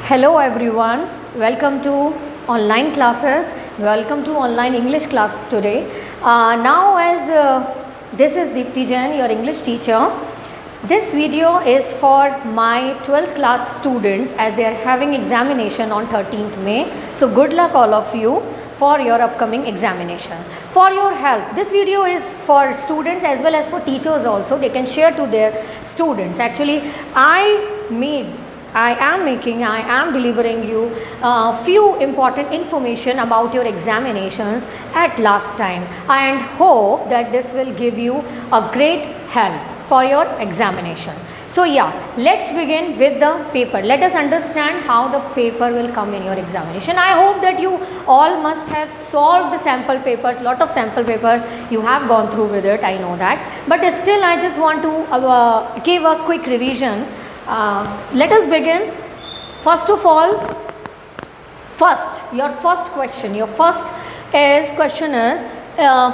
Hello everyone, welcome to online classes, welcome to online English classes today. Now as this is Deepti Jain, your English teacher. This video is for my 12th class students as they are having examination on 13th May. So good luck all of you for your upcoming examination. For your help, this video is for students as well as for teachers also. They can share to their students. Actually, I am delivering you few important information about your examinations at last time, and hope that this will give you a great help for your examination. So yeah, let's begin with the paper. Let us understand how the paper will come in your examination. I hope that you all must have solved the sample papers, lot of sample papers you have gone through with it, I know that, but still I just want to give a quick revision. Let us begin. First of all, your first question is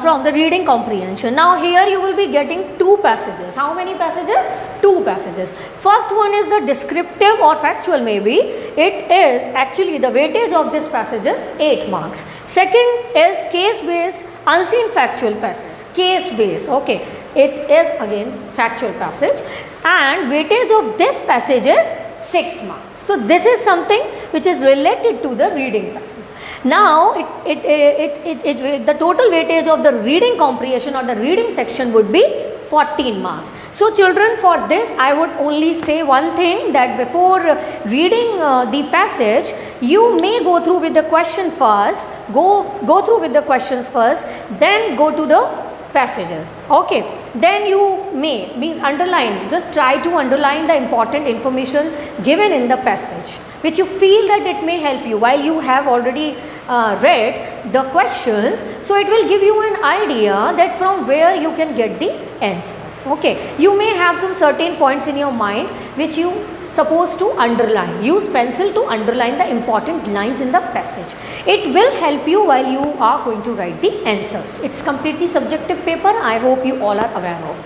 from the reading comprehension. Now here you will be getting two passages. How many passages? Two passages. First one is the descriptive or factual maybe. It is actually the weightage of this passage is 8 marks. Second is case based unseen factual passage. Case based, okay. It is again factual passage and weightage of this passage is 6 marks. So this is something which is related to the reading passage. Now the total weightage of the reading comprehension or the reading section would be 14 marks. So children, for this I would only say one thing, that before reading the passage you may go through with the question first, go through with the questions first, then go to the passages, okay. Then you means underline, just try to underline the important information given in the passage which you feel that it may help you while you have already read the questions. So it will give you an idea that from where you can get the answers, okay. You may have some certain points in your mind which you supposed to underline. Use pencil to underline the important lines in the passage. It will help you while you are going to write the answers. It's completely subjective paper, I hope you all are aware of.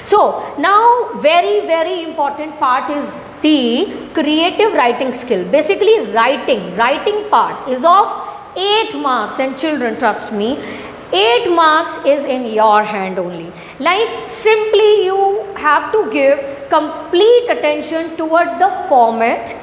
So now very important part is the creative writing skill. Basically writing part is of 8 marks, and children, trust me, 8 marks is in your hand only. Like simply you have to give complete attention towards the format,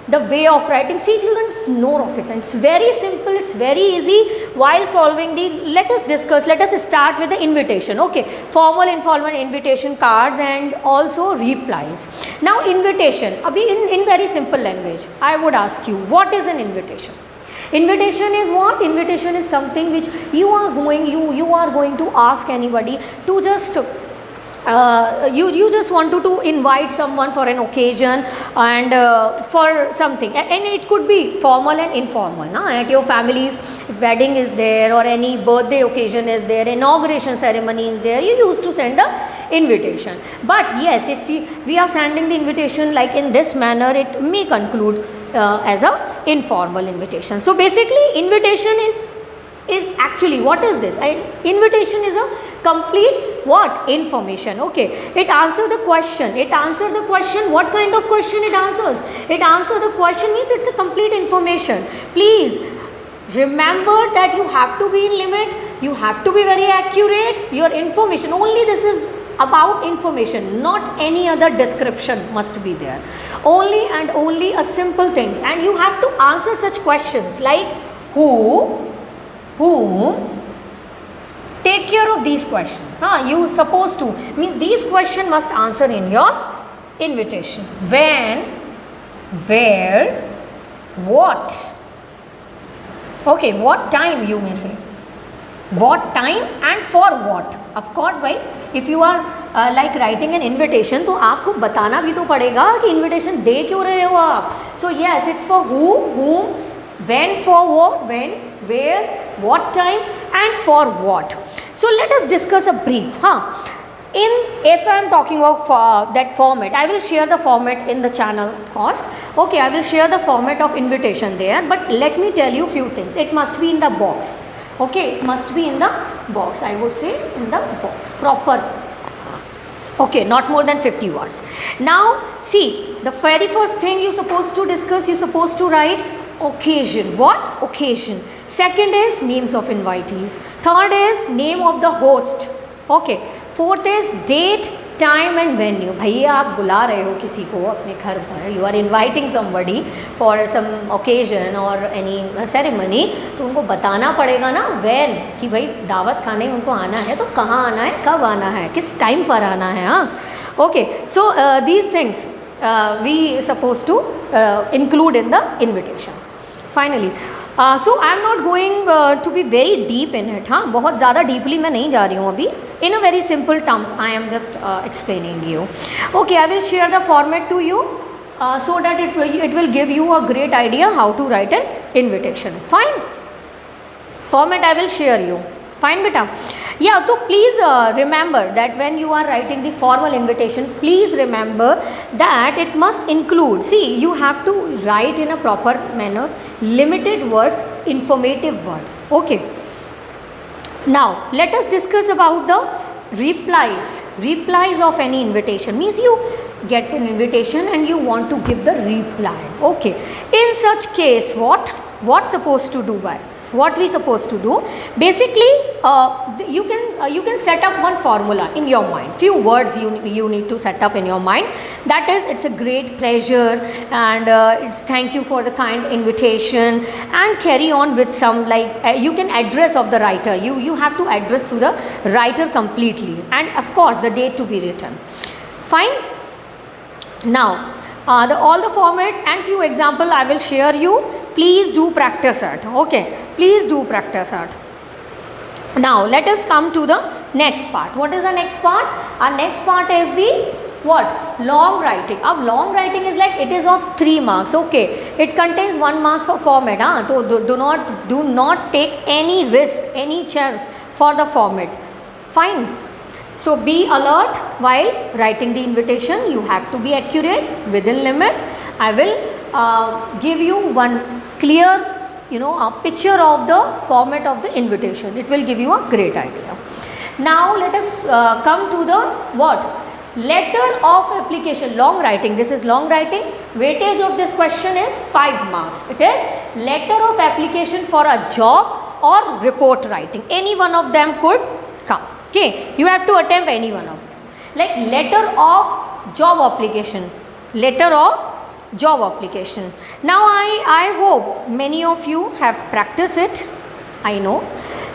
the way of writing. See children, it's no rocket science. It's very simple, it's very easy. While solving let us start with the invitation, okay. Formal, informal invitation cards and also replies. Now invitation, in very simple language, I would ask you, what is an invitation? Invitation is what? Invitation is something which you are going to ask anybody to just you just want to invite someone for an occasion and for something, and it could be formal and informal. At your family's wedding is there, or any birthday occasion is there, inauguration ceremony is there, you used to send a invitation. But yes, if we are sending the invitation like in this manner, it may conclude as a informal invitation. So basically invitation is actually, what is this? Invitation is a complete what? Information, okay. It answers the question. What kind of question it answers? It answers the question means it's a complete information. Please remember that you have to be in limit, you have to be very accurate. Your information, only this is about information, not any other description must be there. Only and only a simple things, and you have to answer such questions like who, whom. Take care of these questions. You supposed to, means these questions must answer in your invitation. When, where, what. Okay, what time you may say. What time and for what. Of course भाई, if you are like writing an invitation, तो आपको बताना भी तो पड़ेगा कि invitation दे क्यों रहे हो आप. So yes, it's for who, whom, when, for what, when, where, what time and for what. So let us discuss a brief. If I am talking about that format, I will share the format in the channel, of course. Okay, I will share the format of invitation there, but let me tell you few things. It must be in the box. Okay, it must be in the box. I would say in the box, proper Okay, not more than 50 words. Now see, the very first thing you're supposed to discuss, you're supposed to write occasion. What? Occasion. Second is names of invitees. Third is name of the host. Okay. Fourth is date, time and venue. भैया आप बुला रहे हो किसी को अपने घर पर, you are inviting somebody for some occasion और एनी सेरेमनी, तो उनको बताना पड़ेगा ना व्हेन, कि भाई दावत खाने उनको आना है तो कहाँ आना है, कब आना है, किस टाइम पर आना है. हाँ, okay. So these things we suppose to include in the invitation. Finally so I am not going to be very deep in it. हाँ, बहुत ज़्यादा डीपली मैं नहीं जा रही हूँ अभी. In a very simple terms, I am just explaining you. Okay, I will share the format to you so that it will give you a great idea how to write an invitation. Fine. Format I will share you. Fine, beta. Yeah, so please remember that when you are writing the formal invitation, please remember that it must include, see, you have to write in a proper manner, limited words, informative words. Okay. Now let us discuss about the replies of any invitation. Means you get an invitation and you want to give the reply. Okay, in such case what supposed to do by what we supposed to do, basically you can set up one formula in your mind, few words you need to set up in your mind. That is, it's a great pleasure, and it's thank you for the kind invitation, and carry on with some like you can address of the writer, you have to address to the writer completely, and of course the date to be written. Fine. Now all the formats and few example I will share you. Please do practice it. Okay, please do practice it. Now let us come to the next part. What is the next part? Our next part is the what? Long writing. Now long writing is like it is of 3 marks. Okay, it contains 1 marks for format. So do not take any risk, any chance for the format. Fine. So be alert while writing the invitation. You have to be accurate, within limit. I will give you one clear, a picture of the format of the invitation. It will give you a great idea. Now let us come to the what? Letter of application. Long writing. This is long writing. Weightage of this question is 5 marks. It is letter of application for a job or report writing. Any one of them could come. Okay, you have to attempt any one of them. Like letter of job application. Letter of job application. Now I hope many of you have practiced it. I know.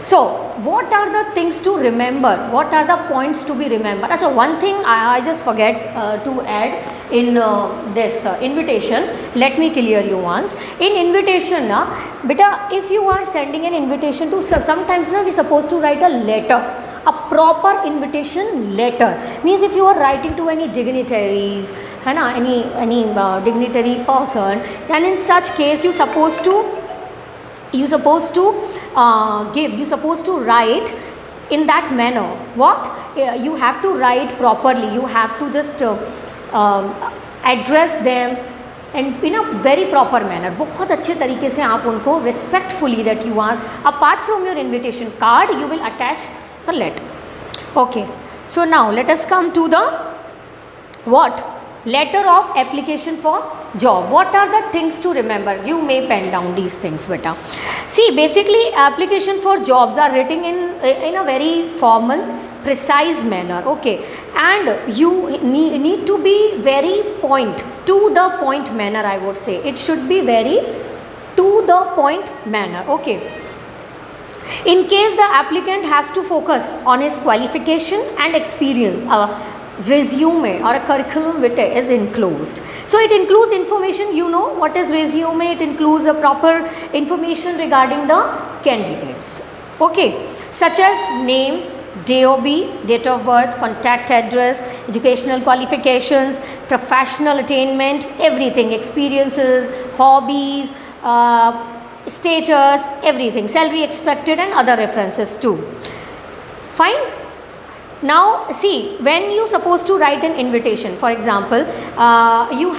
So what are the things to remember? What are the points to be remembered? Achha, one thing I just forget to add in this invitation. Let me clear you once. In invitation, beta, if you are sending an invitation to, sometimes we supposed to write a letter. A proper invitation letter. Means if you are writing to any dignitaries, any dignitary person, then in such case you supposed to write in that manner. What? You have to write properly. You have to just address them and in a very proper manner. बहुत अच्छे तरीके से आप उनको respectfully that you are, apart from your invitation card, you will attach a letter. Okay, so now let us come to the what? Letter of application for job. What are the things to remember? You may pen down these things, beta. See, basically application for jobs are written in a very formal, precise manner. Okay, and you need to be very to the point manner. I would say it should be very to the point manner. Okay. In case the applicant has to focus on his qualification and experience, a resume or a curriculum vitae is enclosed. So it includes information, you know what is resume, it includes a proper information regarding the candidates. Okay, such as name, DOB, date of birth, contact address, educational qualifications, professional attainment, everything, experiences, hobbies, status, everything, salary expected and other references too. Fine. Now see, when you supposed to write an invitation, for example, you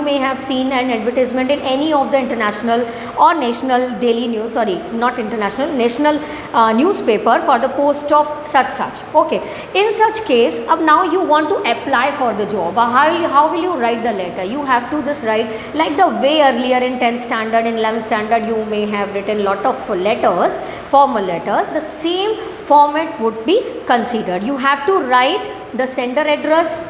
may have seen an advertisement in any of the international or national daily news, sorry, not international, national newspaper for the post of such. Okay, in such case, now you want to apply for the job. How will you write the letter? You have to just write like the way earlier in 10th standard, in 11th standard you may have written lot of letters, formal letters. The same format would be considered. You have to write the sender address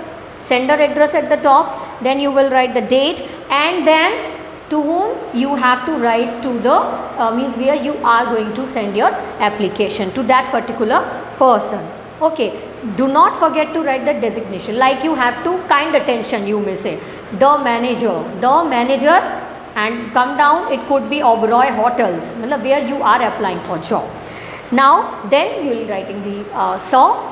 at the top, then you will write the date, and then to whom you have to write to the means where you are going to send your application, to that particular person. Okay, do not forget to write the designation, like you have to kind attention, you may say the manager, and come down, it could be Oberoi Hotels, where you are applying for job. Now then you will writing the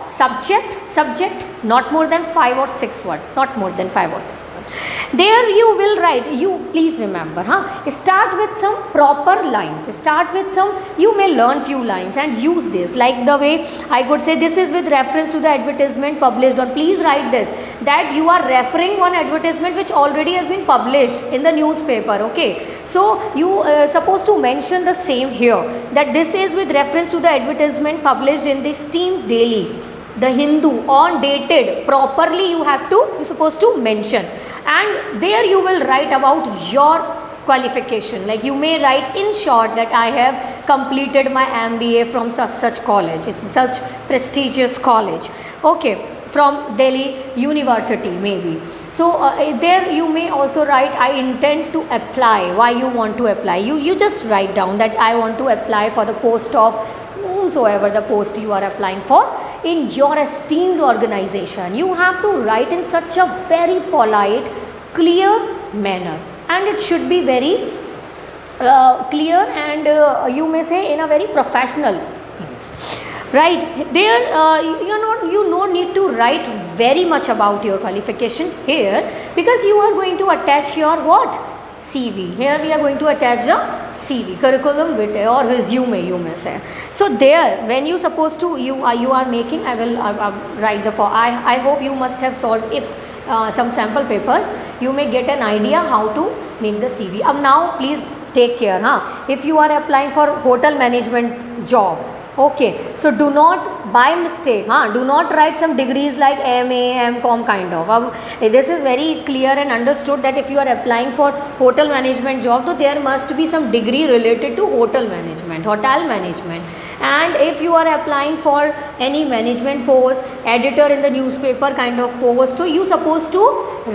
subject not more than 5 or 6 words, not more than 5 or 6 words. There you will write, you please remember, start with some proper lines, start with some, you may learn few lines and use this, like the way I could say this is with reference to the advertisement published on, please write this, that you are referring one advertisement which already has been published in the newspaper. Okay, so you supposed to mention the same here, that this is with reference to the advertisement published in the esteemed daily, the Hindu, on dated properly, you supposed to mention, and there you will write about your qualification, like you may write in short that I have completed my MBA from such college, it's such prestigious college, okay, from Delhi University maybe. So there you may also write I intend to apply, why you want to apply, you just write down that I want to apply for the post of whomsoever the post you are applying for in your esteemed organization. You have to write in such a very polite, clear manner, and it should be very clear, and you may say in a very professional means. Right, there you don't need to write very much about your qualification here, because you are going to attach your what? CV. Here we are going to attach the CV, curriculum vitae or resume, you may say. So there, when you supposed to, you are making, I will write the for. I hope you must have solved if some sample papers, you may get an idea how to make the CV. Now please take care, if you are applying for hotel management job, okay, so do not by mistake, do not write some degrees like MA, MCom kind of. This is very clear and understood that if you are applying for hotel management job, so there must be some degree related to hotel management. And if you are applying for any management post, editor in the newspaper kind of post, so you supposed to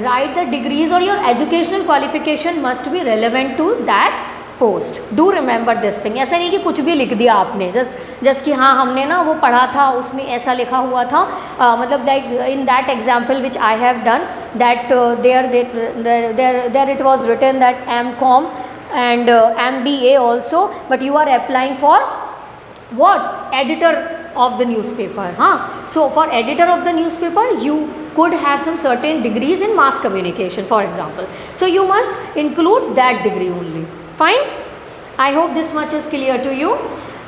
write the degrees, or your educational qualification must be relevant to that post. Do remember this thing. ऐसा नहीं कि कुछ भी लिख दिया आपने, just कि हाँ हमने ना वो पढ़ा था उसमें ऐसा लिखा हुआ था, मतलब like in that example which I have done that there it was written that MCom and MBA also, but you are applying for what? Editor of the newspaper. So for editor of the newspaper you could have some certain degrees in mass communication, for example, so you must include that degree only. Fine, I hope this much is clear to you.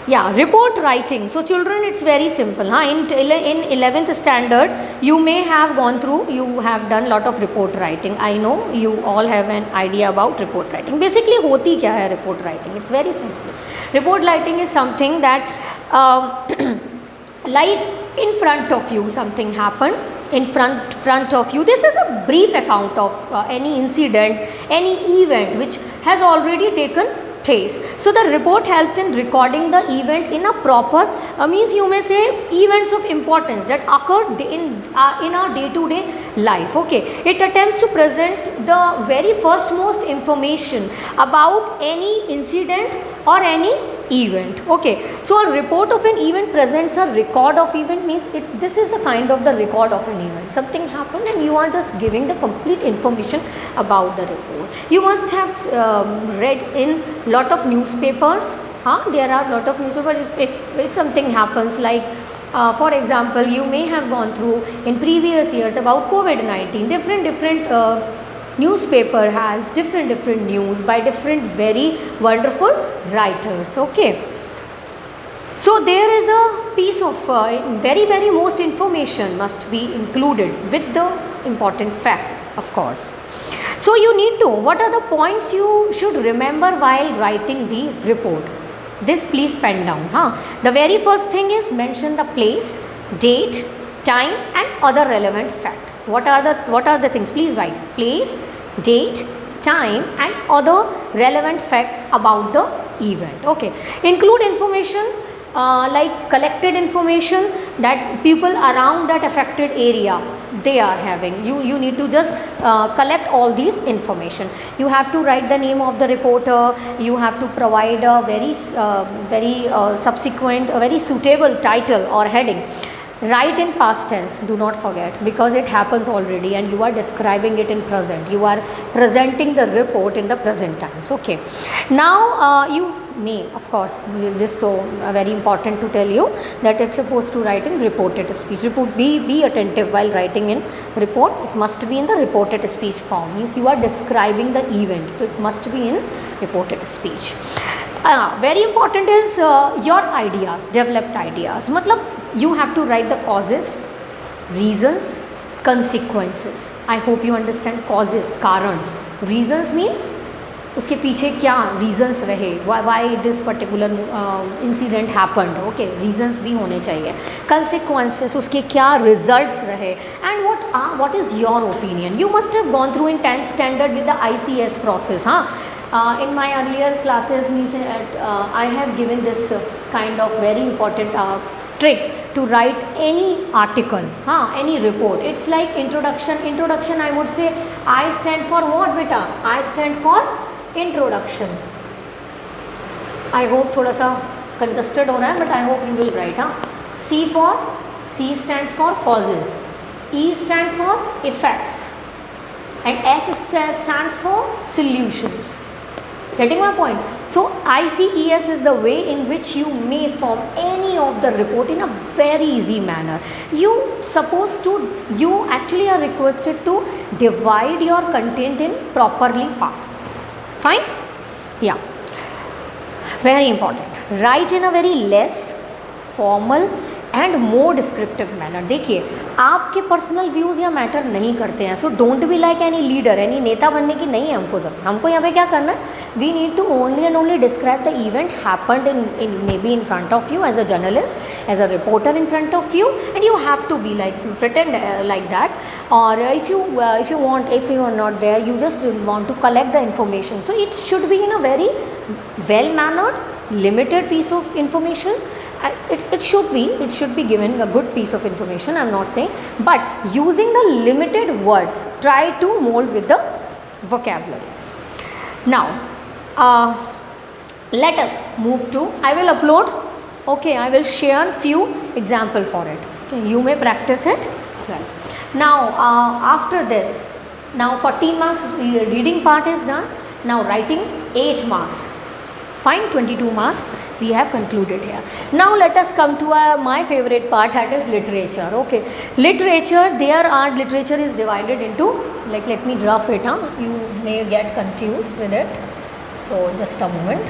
Yeah, report writing. So children, it's very simple. In 11th standard you may have gone through, you have done lot of report writing. I know you all have an idea about report writing. Basically hoti kya hai report writing? It's very simple. Report writing is something that like in front of you something happened, in front of you, this is a brief account of any incident, any event which has already taken place. So the report helps in recording the event in a proper means you may say events of importance that occurred in our day-to-day life. Okay, it attempts to present the very first most information about any incident or any event. Okay, so a report of an event presents a record of event, means this is the kind of the record of an event. Something happened and you are just giving the complete information about the report. You must have read in lot of newspapers. There are lot of newspapers. If something happens, like for example you may have gone through in previous years about COVID-19, different newspaper has different news by different very wonderful writers. Okay, So there is a piece of very most information must be included with the important facts, of course. So you need to, what are the points you should remember while writing the report? This please pen down. The very first thing is mention the place, date, time and other relevant fact. What are the things? Please write place, date, time and other relevant facts about the event. Okay, include information like collected information that people around that affected area they are having. You need to just collect all these information. You have to write the name of the reporter. You have to provide a very subsequent, a very suitable title or heading. Write in past tense, do not forget, because it happens already and you are describing it in present. You are presenting the report in the present times. Okay. Now you may, of course, this so very important to tell you that it's supposed to write in reported speech. Be attentive while writing in report. It must be in the reported speech form. Means you are describing the event. So it must be in reported speech. Very important is your ideas, developed ideas. Matlab, you have to write the causes, reasons, consequences. I hope you understand causes, कारण. Reasons means उसके पीछे क्या reasons रहे, why this particular incident happened. Okay, reasons भी होने चाहिए. Consequences, उसके क्या results रहे, and what is your opinion. You must have gone through in 10th standard with the ICS process. In my earlier classes, I have given this kind of very important trick to write any article, any report. It's like introduction. Introduction, I would say, I stand for what, beta? I stand for introduction. I hope thoda sa congested ho raha hai, but I hope you will write. C stands for causes, E stands for effects, and S stands for solutions. Getting my point? So ICES is the way in which you may form any of the report in a very easy manner. You actually are requested to divide your content in properly parts. Fine? Yeah. Very important. Write in a very less formal and more descriptive manner. देखिए, आपके personal views यहाँ matter नहीं करते हैं. So don't be like any leader, any नेता बनने की नहीं है हमको. जब हमको यहाँ पे क्या करना है, we need to only and only describe the event happened in maybe in front of you as a journalist, as a reporter in front of you, and you have to be like pretend like that. और if you are not there, you just want to collect the information. So it should be in a very well mannered, limited piece of information. It should be given a good piece of information, I'm not saying, but using the limited words, try to mold with the vocabulary. Now let us move to, I will upload, okay, I will share few example for it. Okay, you may practice it. Right. Now after this, now 14 marks reading part is done. Now writing 8 marks. Fine, 22 marks we have concluded here. Now let us come to my favorite part, that is literature. Okay, literature is divided into, like, let me rough it. You may get confused with it, so just a moment.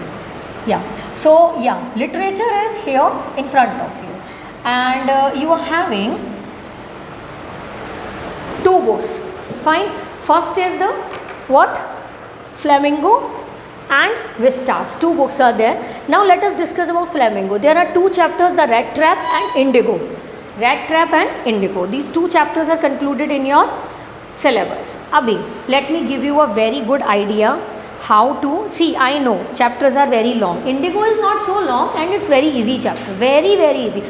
Yeah, so yeah, literature is here in front of you, and you are having 2 books. Fine, first is the what? Flamingo and Vistas. 2 books are there. Now let us discuss about Flamingo. There are 2 chapters, the Rat Trap and Indigo. Rat Trap and Indigo. These 2 chapters are concluded in your syllabus. Abhi, let me give you a very good idea how to see. I know chapters are very long. Indigo is not so long and it's very easy chapter. Very, very easy.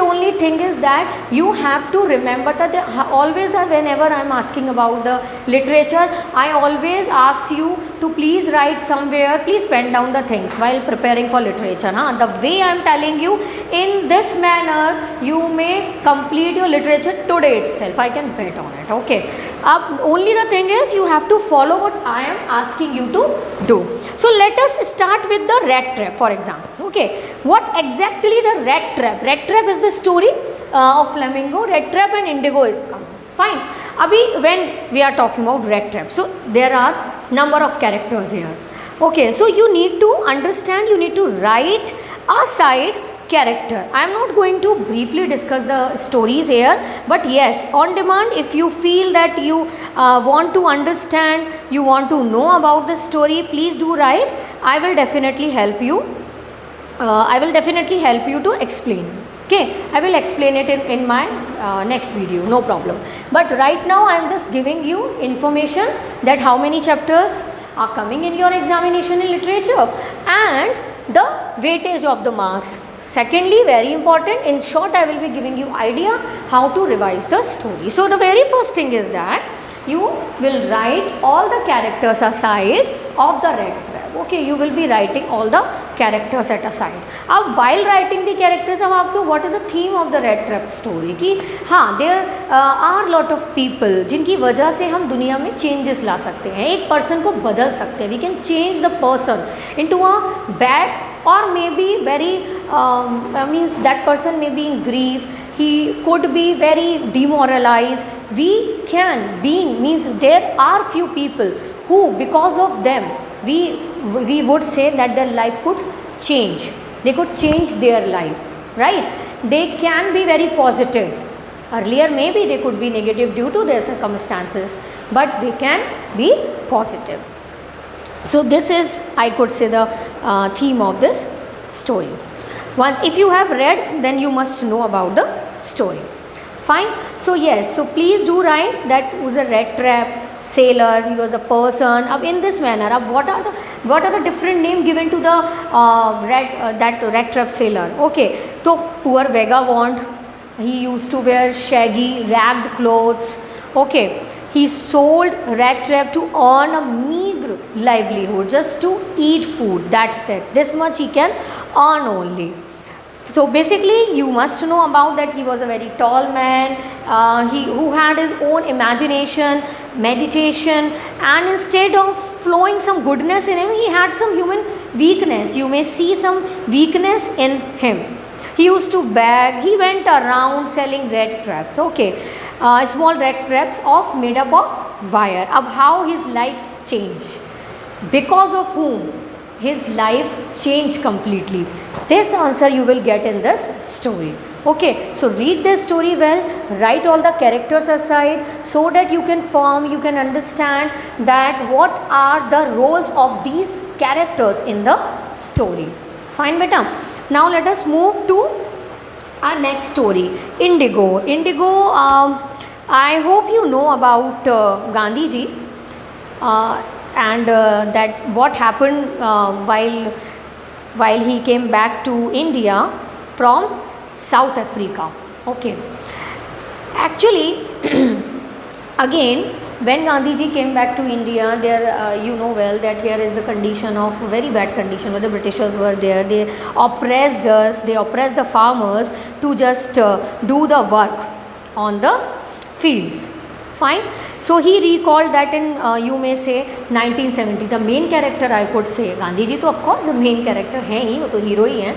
Only thing is that you have to remember that always, whenever I am asking about the literature, I always ask you to please write somewhere, please pen down the things while preparing for literature. The way I am telling you, in this manner you may complete your literature today itself. I can bet on it. Okay. Only the thing is you have to follow what I am asking you to do. So let us start with the Rat Trap, for example. Okay, what exactly the Rat Trap? Rat Trap is the story of Flamingo. Rat Trap and Indigo is coming. Fine. Abhi, when we are talking about Rat Trap, so there are number of characters here. Okay, so you need to understand, you need to write a side character. I am not going to briefly discuss the stories here, but yes, on demand, if you feel that you want to understand, you want to know about the story, please do write. I will definitely help you. I will definitely help you to explain. Okay, I will explain it in my next video, no problem. But right now I am just giving you information that how many chapters are coming in your examination in literature and the weightage of the marks. Secondly, very important, in short I will be giving you idea how to revise the story. So the very first thing is that you will write all the characters aside of the red trap. Okay, you will be writing all the characters at aside. अब while writing the characters, अब आपको what is the theme of the red trap story कि हाँ there are lot of people जिनकी वजह से हम दुनिया में changes ला सकते हैं, एक person को बदल सकते हैं. We can change the person into a bad or maybe very means that person may be in grief, he could be very demoralized. We can being means there are few people who because of them we would say that their life could change, they could change their life, right? They can be very positive. Earlier maybe they could be negative due to their circumstances, but they can be positive. So this is, I could say, the theme of this story. Once if you have read, then you must know about the story. Fine. So yes, so please do write that was a red trap sailor, he was a person. In this manner, what are the different name given to the red trap sailor? Okay, so poor vagabond, he used to wear shaggy ragged clothes. Okay, he sold red trap to earn a meager livelihood, just to eat food, that's it. This much he can earn only. So basically you must know about that he was a very tall man, who had his own imagination, meditation, and instead of flowing some goodness in him, he had some human weakness. You may see some weakness in him. He used to beg, he went around selling red traps, okay, small red traps made up of wire. Ab how his life changed, because of whom his life changed completely. This answer you will get in this story. Okay, so read this story well, write all the characters aside so that you can form, you can understand that what are the roles of these characters in the story. Fine beta. Now let us move to our next story, Indigo. Indigo, I hope you know about Gandhi ji and that what happened while he came back to India from South Africa. Okay, actually again when Gandhi ji came back to India, there you know well that here is the condition of very bad condition where the Britishers were there. They oppressed us, they oppressed the farmers to just do the work on the fields. Fine. So he recalled that in you may say 1970. The main character I could say, Gandhi ji तो of course the main character हैं ही, वो तो hero ही हैं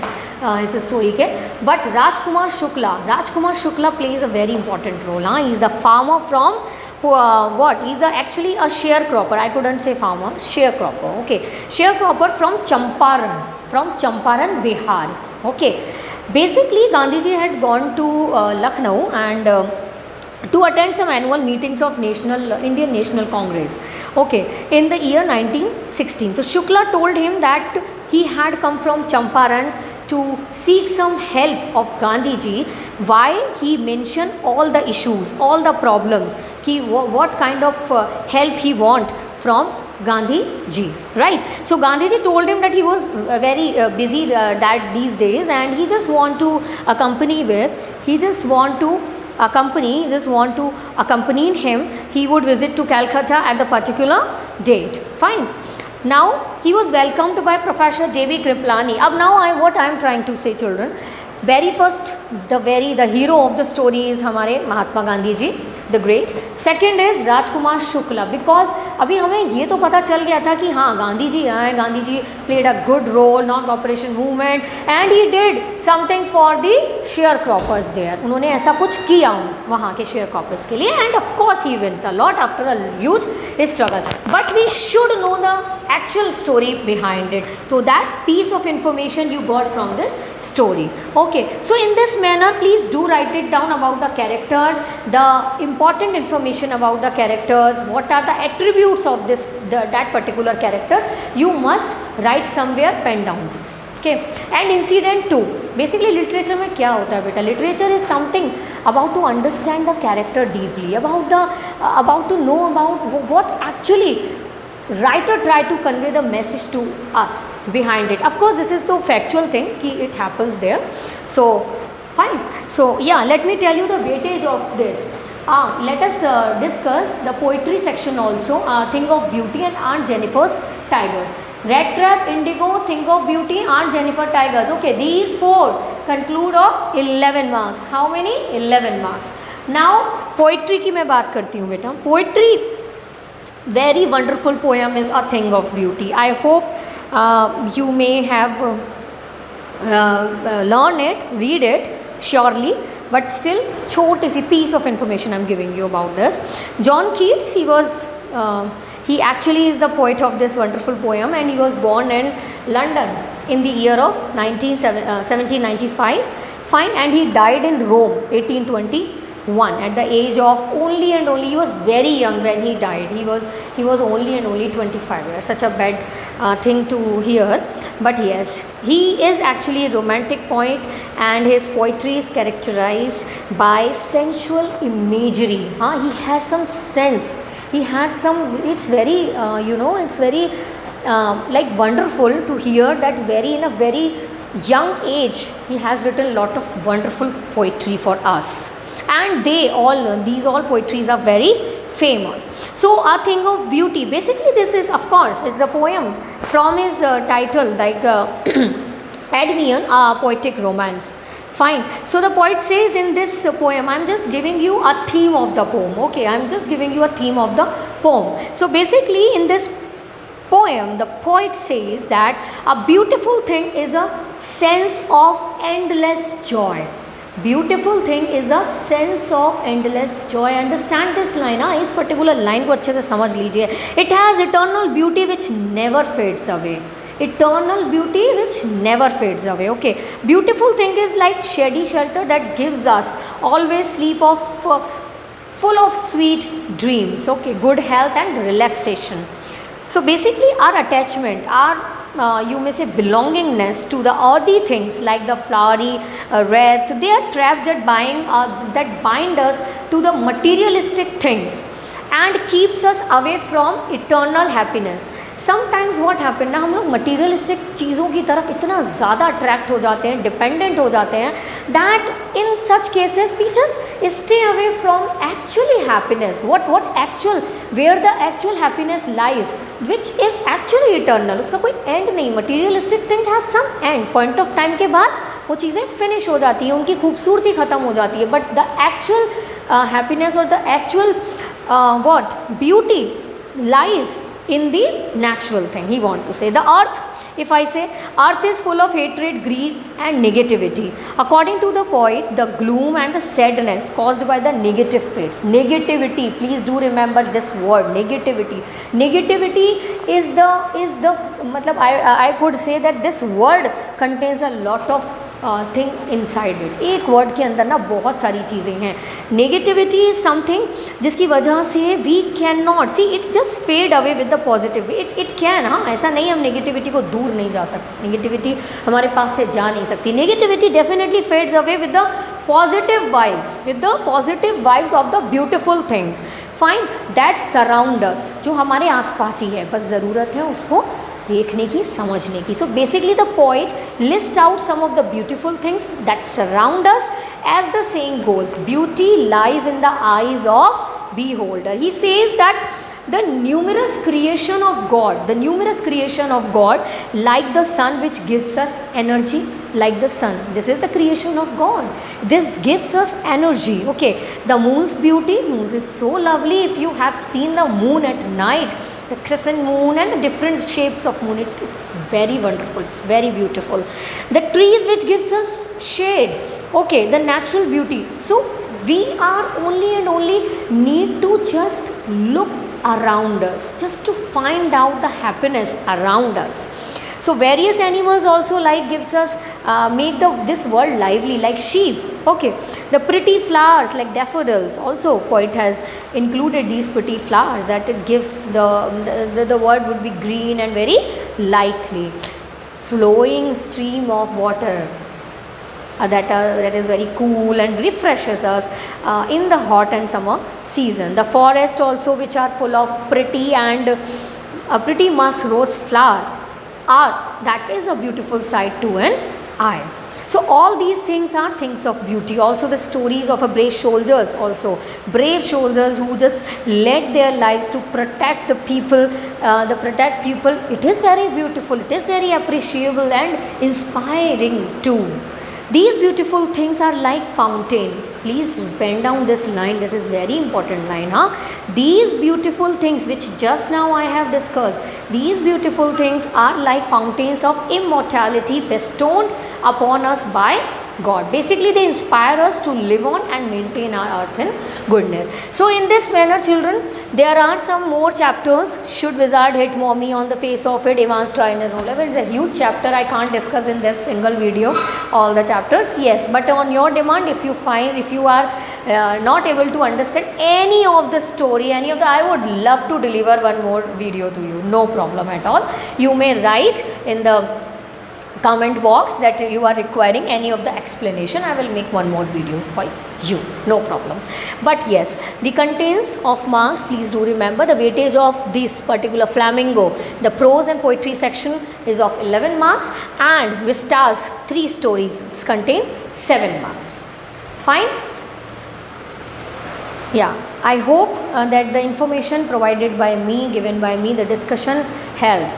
इस story के. But Rajkumar Shukla plays a very important role. He is the farmer from what? He is actually a sharecropper. I couldn't say farmer, sharecropper. Okay, sharecropper from Champaran, Bihar. Okay, basically Gandhi ji had gone to Lucknow and to attend some annual meetings of Indian National Congress, okay, in the year 1916. So Shukla told him that he had come from Champaran to seek some help of Gandhi ji. Why? He mentioned all the issues, all the problems, what kind of help he want from Gandhi ji, right? So Gandhi ji told him that he was very busy these days and he just want to accompany him. He would visit to Calcutta at the particular date. Fine. Now he was welcomed by Professor J.B. Kriplani. What I am trying to say, children, very first the hero of the story is हमारे Mahatma Gandhi ji, the great. Second is Rajkumar Shukla, because अभी हमें ये तो पता चल गया था कि हाँ गांधी जी आए, Gandhi ji played a good role, non-cooperation movement and he did something for the sharecroppers there. उन्होंने ऐसा कुछ किया वहाँ के sharecroppers के लिए and of course he wins a lot after a huge struggle, but we should know the actual story behind it, so that piece of information you got from this story. Okay, so in this manner please do write it down about the characters, the important information about the characters, what are the attributes of this that particular characters, you must write somewhere, pen down this. Okay, and incident 2, basically literature में क्या होता है बेटा, literature is something about to understand the character deeply, about to know about what actually writer try to convey the message to us behind it. Of course this is the factual thing कि it happens there, so fine. So yeah, let me tell you the weightage of this. Let us discuss the poetry section also. Think of Beauty and Aunt Jennifer's Tigers. Red Trap, Indigo, Think of Beauty, Aunt Jennifer Tigers. Okay, these 4 conclude of 11 marks. How many? 11 marks. Now poetry की मैं बात करती हूँ बेटा. Poetry, very wonderful poem is A Thing of Beauty. I hope you may have learn it, read it surely, but still छोटी सी piece of information I'm giving you about this. John Keats, he actually is the poet of this wonderful poem, and he was born in London in the year of 1795, fine, and he died in Rome 1821 at the age of only, he was very young when he died. He was only 25 years. Such a bad thing to hear, but yes, he is actually a romantic poet, and his poetry is characterized by sensual imagery. He has some sense, he has some, it's very it's very like wonderful to hear that in a very young age he has written a lot of wonderful poetry for us, and these all poetries are very famous. So A Thing of Beauty, basically this is, of course, is the poem from his title, like Endymion, a poetic romance. Fine. So the poet says in this poem, I'm just giving you a theme of the poem. Okay, I'm just giving you a theme of the poem. So basically in this poem, the poet says that a beautiful thing is a sense of endless joy. Beautiful thing is the sense of endless joy. Understand this line. इस particular line को अच्छे से समझ लीजिए. It has eternal beauty which never fades away. Eternal beauty which never fades away. Okay, beautiful thing is like shady shelter that gives us always sleep of full of sweet dreams. Okay, good health and relaxation. So basically our attachment, our you may say belongingness to the earthy things like the flowery wreath, they are traps that bind us to the materialistic things and keeps us away from eternal happiness. Sometimes what happen ना, हम लोग materialistic चीज़ों की तरफ इतना ज़्यादा attract हो जाते हैं, dependent हो जाते हैं, that in such cases we just stay away from actually happiness. Where the actual happiness lies, which is actually eternal. उसका कोई end नहीं. Materialistic thing has some end. Point of time के बाद वो चीज़ें finish हो जाती हैं, उनकी खूबसूरती ख़त्म हो जाती है. But the actual happiness or the actual beauty lies in the natural thing. He want to say the earth, if I say earth is full of hatred, greed and negativity. According to the poet, the gloom and the sadness caused by the negative fates. Negativity, please do remember this word, negativity. Negativity is the matlab, I could say that this word contains a lot of thing inside it. एक word के अंदर ना बहुत सारी चीज़ें हैं. Negativity is something जिसकी वजह से we can not see it just fade away with the positive. It can, हाँ, ऐसा नहीं हम नेगेटिविटी को दूर नहीं जा सकते, नेगेटिविटी हमारे पास से जा नहीं सकती. Negativity definitely fades away with the positive vibes of the beautiful things, fine, that surround us, जो हमारे आसपास ही है, बस ज़रूरत है उसको देखने की, समझने की. सो basically the poet list out some of the beautiful things that surround us. As the saying goes, beauty lies in the eyes of beholder. He says that the numerous creation of God, like the sun which gives us energy, like the sun, this is the creation of God, this gives us energy. Okay, the moon's beauty, moon is so lovely. If you have seen the moon at night, the crescent moon and the different shapes of moon, it's very wonderful, it's very beautiful. The trees which gives us shade, okay, the natural beauty. So we are only need to just look around us, just to find out the happiness around us. So various animals also like gives us make this world lively, like sheep. Okay, the pretty flowers like daffodils, also poet has included these pretty flowers, that it gives the world would be green and very likely. Flowing stream of water that is very cool and refreshes us in the hot and summer season. The forest also, which are full of pretty and pretty musk rose flower, that is a beautiful sight to an eye. So all these things are things of beauty. Also the stories of a brave soldiers, also brave soldiers who just led their lives to protect the people, it is very beautiful, it is very appreciable and inspiring too. These beautiful things are like fountain. Please pen down this line, this is very important line. These beautiful things which just now I have discussed, these beautiful things are like fountains of immortality bestowed upon us by God. Basically they inspire us to live on and maintain our earth in goodness. So in this manner children, there are some more chapters. Should wizard hit mommy on the face of it, Ivan's trying to know level. It's a huge chapter, I can't discuss in this single video all the chapters. Yes, but on your demand, if you are not able to understand any of the story, I would love to deliver one more video to you, no problem at all. You may write in the comment box that you are requiring any of the explanation. I will make one more video for you, no problem. But yes, the contents of marks, please do remember the weightage of this particular flamingo, the prose and poetry section is of 11 marks, and Vista's 3 stories contain 7 marks. Fine. Yeah, I hope that the information provided by me, given by me, the discussion held,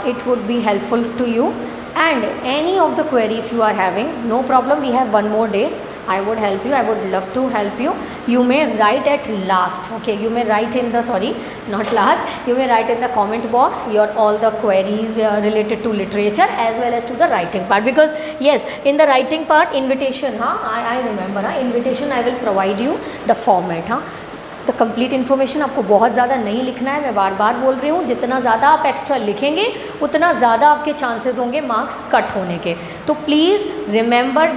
it would be helpful to you. And any of the query if you are having, no problem, we have one more day, I would help you, I would love to help you. You may write at last, okay, you may write in the, sorry, not last, you may write in the comment box your all the queries related to literature as well as to the writing part. Because yes, in the writing part, invitation, I remember, invitation I will provide you the format. तो complete information आपको बहुत ज़्यादा नहीं लिखना है, मैं बार बार बोल रही हूँ, जितना ज़्यादा आप एक्स्ट्रा लिखेंगे उतना ज़्यादा आपके चांसेस होंगे मार्क्स कट होने के. तो please remember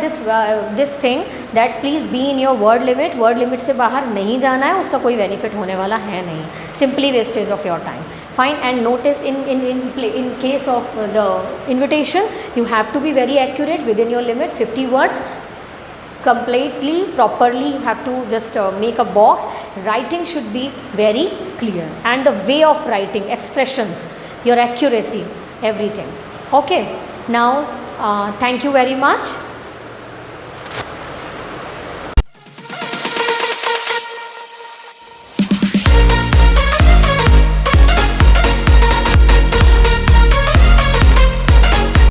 this thing that please be in your word limit से बाहर नहीं जाना है, उसका कोई बेनिफिट होने वाला है नहीं, simply wastage of your time. Fine. And notice in case of the invitation, you have to be very accurate within your limit, 50 words. Completely properly you have to just make a box. Writing should be very clear, and the way of writing, expressions, your accuracy, everything. Okay, now thank you very much.